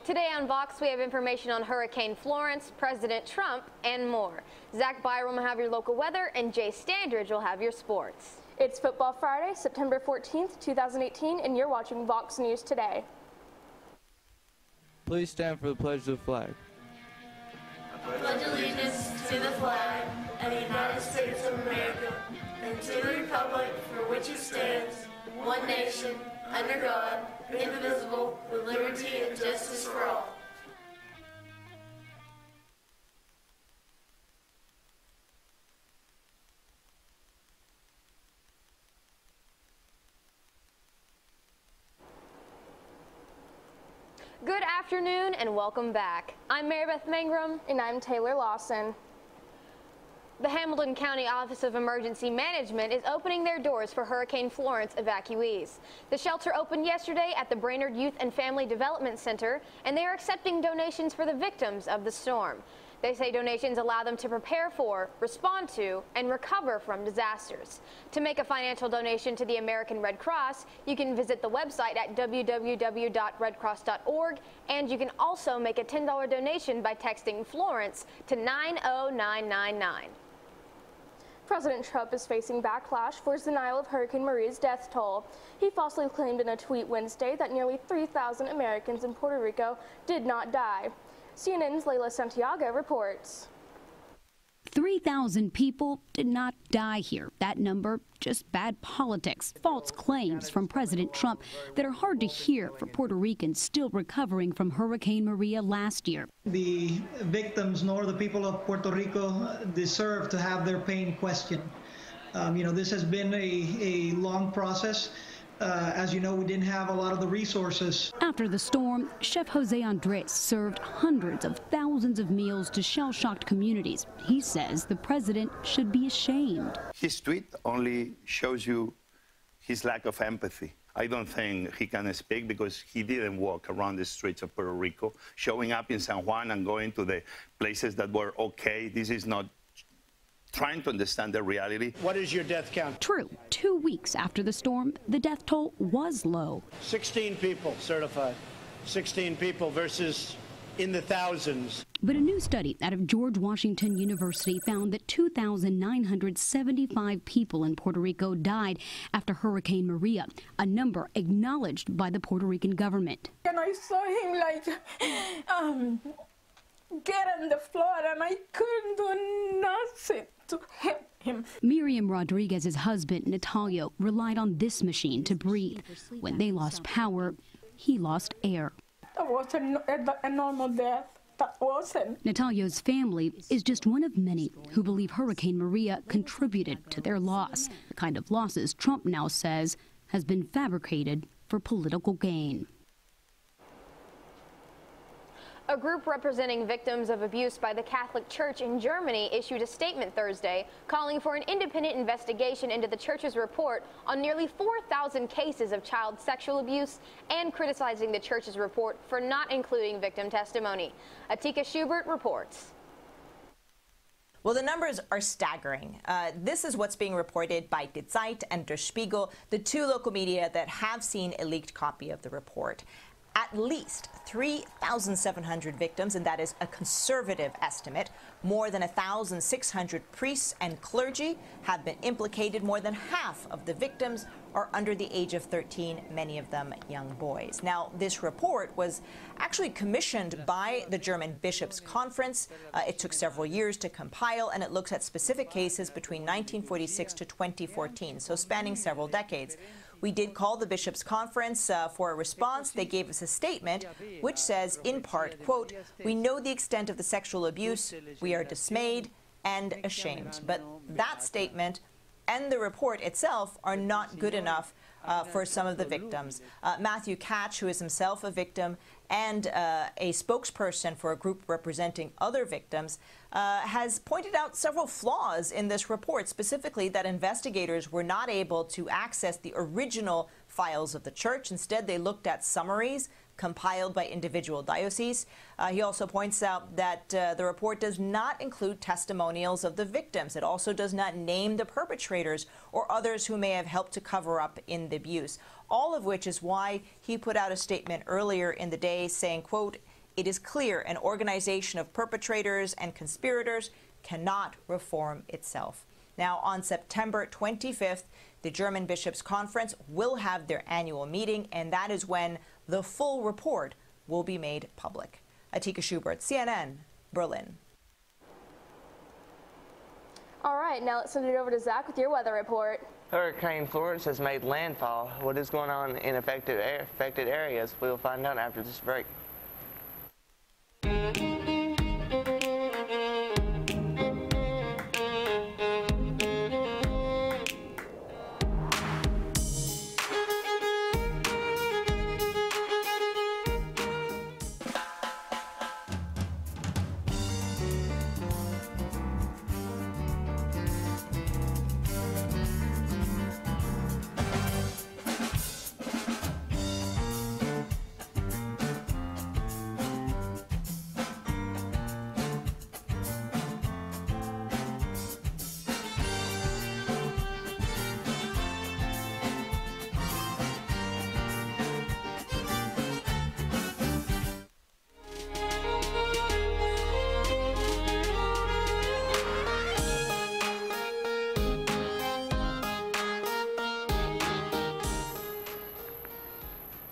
Today on Vox, we have information on Hurricane Florence, President Trump, and more. Zach Byram will have your local weather, and Jay Standridge will have your sports. It's Football Friday, September 14th, 2018, and you're watching Vox News Today. Please stand for the pledge of the flag. I pledge allegiance to the flag of the United States of America and to the republic for which it stands, one nation, under God, indivisible, with liberty and justice for all. Good afternoon and welcome back. I'm Marybeth Mangrum. And I'm Taylor Lawson. The Hamilton County Office of Emergency Management is opening their doors for Hurricane Florence evacuees. The shelter opened yesterday at the Brainerd Youth and Family Development Center, and they are accepting donations for the victims of the storm. They say donations allow them to prepare for, respond to, and recover from disasters. To make a financial donation to the American Red Cross, you can visit the website at www.redcross.org, and you can also make a $10 donation by texting Florence to 90999. President Trump is facing backlash for his denial of Hurricane Maria's death toll. He falsely claimed in a tweet Wednesday that nearly 3,000 Americans in Puerto Rico did not die. CNN's Leila Santiago reports. 3,000 people did not die here. That number, just bad politics. False claims from President Trump that are hard to hear for Puerto Ricans still recovering from Hurricane Maria last year. The victims nor the people of Puerto Rico deserve to have their pain questioned. This has been a long process. As you know, we didn't have a lot of the resources. After the storm, Chef Jose Andres served hundreds of thousands of meals to shell-shocked communities. He says the president should be ashamed. His tweet only shows you his lack of empathy. I don't think he can speak because he didn't walk around the streets of Puerto Rico, showing up in San Juan and going to the places that were okay. This is not trying to understand the reality. What is your death count? True. 2 weeks after the storm, the death toll was low. 16 people certified. 16 people versus in the thousands. But a new study out of George Washington University found that 2,975 people in Puerto Rico died after Hurricane Maria, a number acknowledged by the Puerto Rican government. And I saw him get on the floor, and I couldn't do nothing to help him. Miriam Rodriguez's husband, Natalio, relied on this machine to breathe. When they lost power, he lost air. That wasn't a normal death. That wasn't. Natalio's family is just one of many who believe Hurricane Maria contributed to their loss, the kind of losses Trump now says has been fabricated for political gain. A group representing victims of abuse by the Catholic Church in Germany issued a statement Thursday calling for an independent investigation into the church's report on nearly 4,000 cases of child sexual abuse and criticizing the church's report for not including victim testimony. Atika Schubert reports. Well, the numbers are staggering. This is what's being reported by Die Zeit and Der Spiegel, the two local media that have seen a leaked copy of the report. At least 3,700 victims, and that is a conservative estimate. More than 1,600 priests and clergy have been implicated. More than half of the victims are under the age of 13, many of them young boys. Now, this report was actually commissioned by the German Bishops' Conference. It took several years to compile, and it looks at specific cases between 1946 to 2014, so spanning several decades. We did call the Bishops' Conference for a response. They gave us a statement which says, in part, quote, "We know the extent of the sexual abuse. We are dismayed and ashamed." But that statement and the report itself are not good enough for some of the victims. Matthew Katch, who is himself a victim and a spokesperson for a group representing other victims, has pointed out several flaws in this report, specifically that investigators were not able to access the original files of the church. Instead, they looked at summaries compiled by individual dioceses. He also points out that the report does not include testimonials of the victims. It also does not name the perpetrators or others who may have helped to cover up in the abuse. All of which is why he put out a statement earlier in the day saying, quote, it is clear an organization of perpetrators and conspirators cannot reform itself. Now, on September 25th, the German Bishops' Conference will have their annual meeting, and that is when the full report will be made public. Atika Schubert, CNN, Berlin. All right, now let's send it over to Zach with your weather report. Hurricane Florence has made landfall. What is going on in affected areas? We'll find out after this break.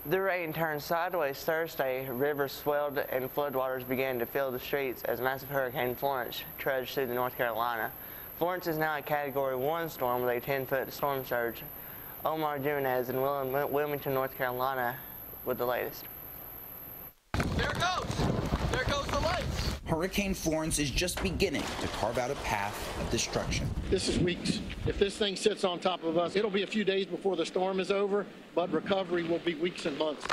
The rain turned sideways Thursday. Rivers swelled and floodwaters began to fill the streets as massive Hurricane Florence trudged through North Carolina. Florence is now a Category 1 storm with a 10-foot storm surge. Omar Junez in Wilmington, North Carolina with the latest. There it goes! There goes the lights! Hurricane Florence is just beginning to carve out a path of destruction. This is weeks. If this thing sits on top of us, it'll be a few days before the storm is over, but recovery will be weeks and months.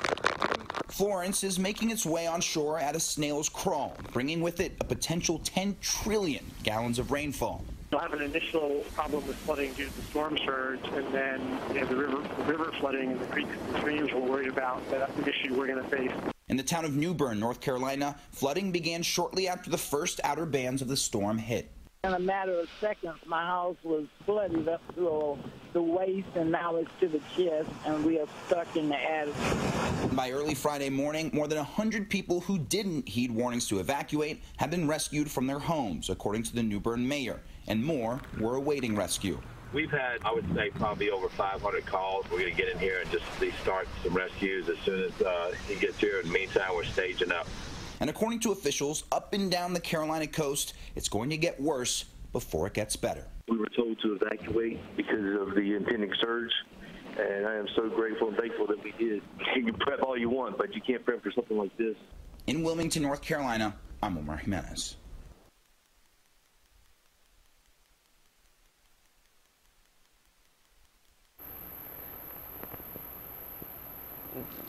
Florence is making its way on shore at a snail's crawl, bringing with it a potential 10 trillion gallons of rainfall. We'll have an initial problem with flooding due to the storm surge, and then the river flooding and the creeks and streams we're worried about. That's an issue we're going to face. In the town of New Bern, North Carolina, flooding began shortly after the first outer bands of the storm hit. In a matter of seconds, my house was flooded up to the waist, and now it's to the chest, and we are stuck in the attic. By early Friday morning, more than 100 people who didn't heed warnings to evacuate have been rescued from their homes, according to the New Bern mayor, and more were awaiting rescue. We've had, I would say, probably over 500 calls. We're going to get in here and just start some rescues as soon as he gets here. In the meantime, we're staging up. And according to officials up and down the Carolina coast, it's going to get worse before it gets better. We were told to evacuate because of the impending surge, and I am so grateful and thankful that we did. You can prep all you want, but you can't prep for something like this. In Wilmington, North Carolina, I'm Omar Jimenez.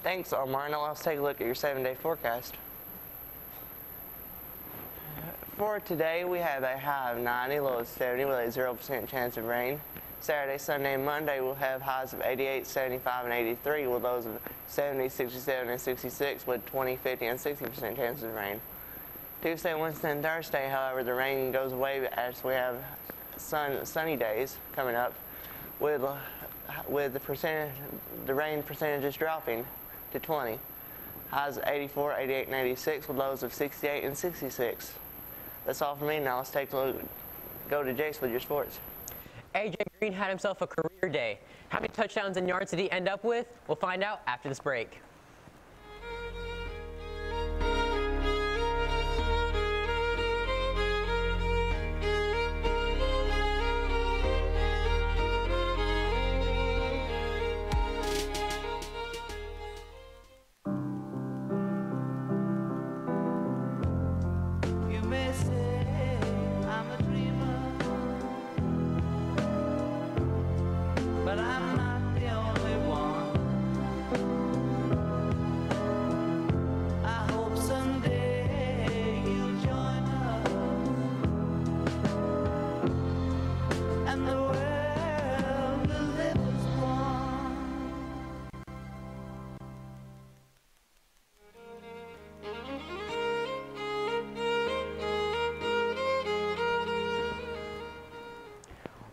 Thanks, Omar. Now let's take a look at your 7-day forecast. For today, we have a high of 90, low of 70 with a 0% chance of rain. Saturday, Sunday, and Monday will have highs of 88, 75, and 83 with lows of 70, 67, and 66 with 20, 50, and 60% chances of rain. Tuesday, Wednesday, and Thursday, however, the rain goes away as we have sunny days coming up with the rain percentages dropping to 20. Highs of 84, 88, and 86 with lows of 68 and 66. That's all for me. Now let's take a look. Go to Jace with your sports. AJ Green had himself a career day. How many touchdowns and yards did he end up with? We'll find out after this break.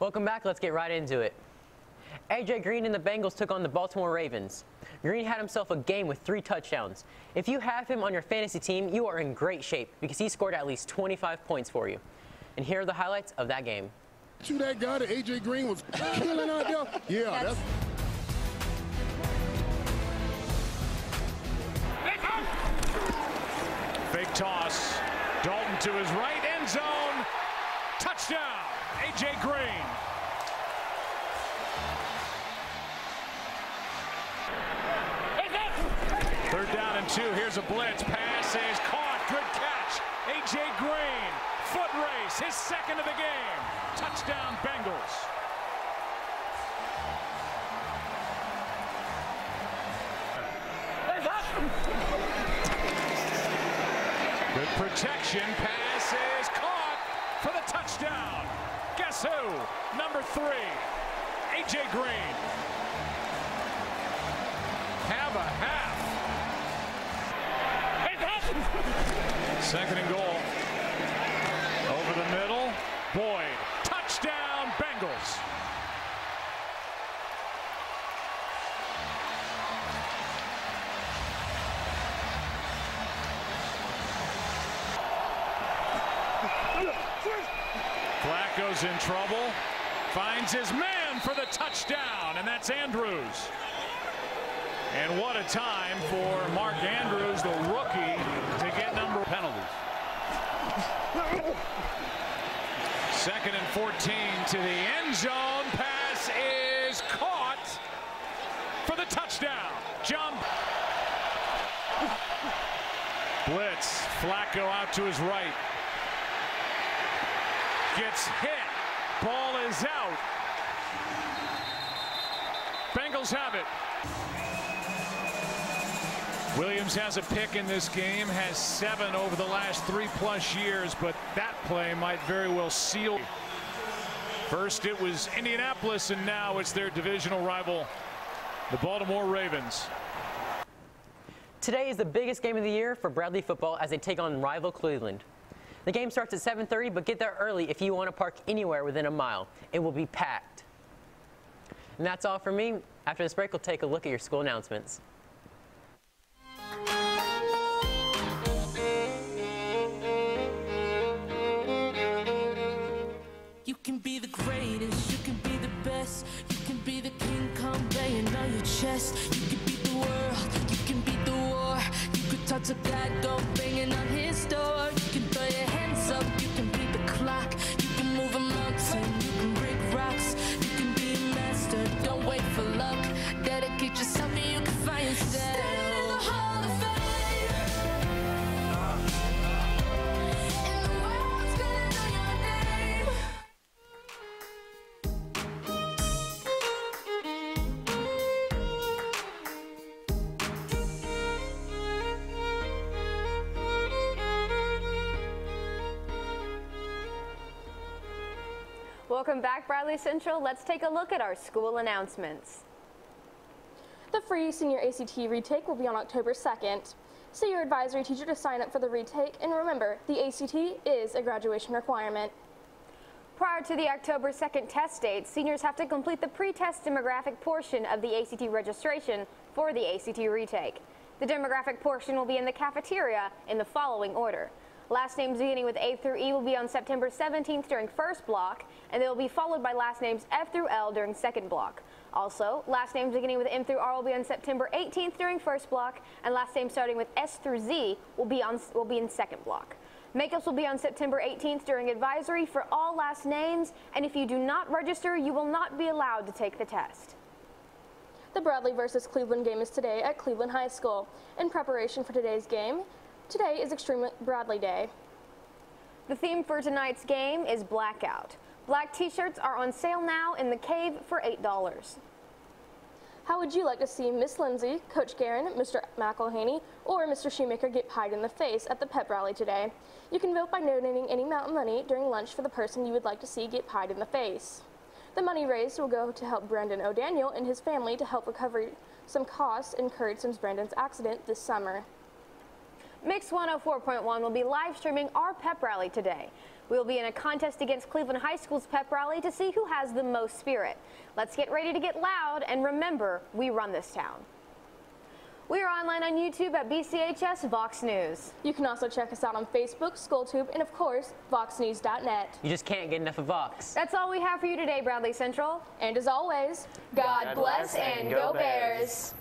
Welcome back. Let's get right into it. AJ Green and the Bengals took on the Baltimore Ravens. Green had himself a game with 3 touchdowns. If you have him on your fantasy team, you are in great shape because he scored at least 25 points for you. And here are the highlights of that game. That guy that A.J. Green was killing out there. Yeah, that's... Fake toss. Dalton to his right, end zone. Touchdown, A.J. Green. Third down and 2. Here's a blitz. Pass is caught. Good catch. A.J. Green. Foot race. His second of the game. Touchdown, Bengals. Good protection. Pass is caught for the touchdown. Guess who? Number 3, A.J. Green. Have a half. Second and goal. Over the middle. Boyd. Touchdown, Bengals. Flacco's in trouble. Finds his man for the touchdown, and that's Andrews. And what a time for Mark Andrews, the rookie, to get number of penalties. Second and 14 to the end zone. Pass is caught for the touchdown. John. Blitz. Flacco out to his right. Gets hit. Ball is out. Bengals have it. Williams has a pick in this game, has 7 over the last 3+ years, but that play might very well seal. First it was Indianapolis, and now it's their divisional rival, the Baltimore Ravens. Today is the biggest game of the year for Bradley football as they take on rival Cleveland. The game starts at 7:30, but get there early if you want to park anywhere within a mile. It will be packed. And that's all for me. After this break, we'll take a look at your school announcements. You can be the greatest, you can be the best, you can be the king come baying on your chest. You can beat the world, you can beat the war, you could talk to God, go banging on his door. You can throw your hands up, you can beat the clock, you can move a mountain, you can break rocks, you can be a master, don't wait for luck, dedicate yourself and you can find yourself. Stand in the Hall of Fame. Welcome back, Bradley Central. Let's take a look at our school announcements. The free senior ACT retake will be on October 2nd. See your advisory teacher to sign up for the retake, and remember, the ACT is a graduation requirement. Prior to the October 2nd test date, seniors have to complete the pre-test demographic portion of the ACT registration for the ACT retake. The demographic portion will be in the cafeteria in the following order. Last names beginning with A through E will be on September 17th during first block, and they will be followed by last names F through L during second block. Also, last names beginning with M through R will be on September 18th during first block, and last names starting with S through Z will be in second block. Makeups will be on September 18th during advisory for all last names, and if you do not register, you will not be allowed to take the test. The Bradley versus Cleveland game is today at Cleveland High School. In preparation for today's game, today is Extreme Bradley Day. The theme for tonight's game is Blackout. Black t-shirts are on sale now in the Cave for $8. How would you like to see Miss Lindsay, Coach Guerin, Mr. McElhaney, or Mr. Shoemaker get pied in the face at the pep rally today? You can vote by donating any amount of money during lunch for the person you would like to see get pied in the face. The money raised will go to help Brandon O'Daniel and his family to help recover some costs incurred since Brandon's accident this summer. Mix 104.1 will be live streaming our pep rally today. We will be in a contest against Cleveland High School's pep rally to see who has the most spirit. Let's get ready to get loud, and remember, we run this town. We are online on YouTube at BCHS VOX News. You can also check us out on Facebook, SchoolTube, and of course, VoxNews.net. You just can't get enough of Vox. That's all we have for you today, Bradley Central. And as always, God bless and go Bears.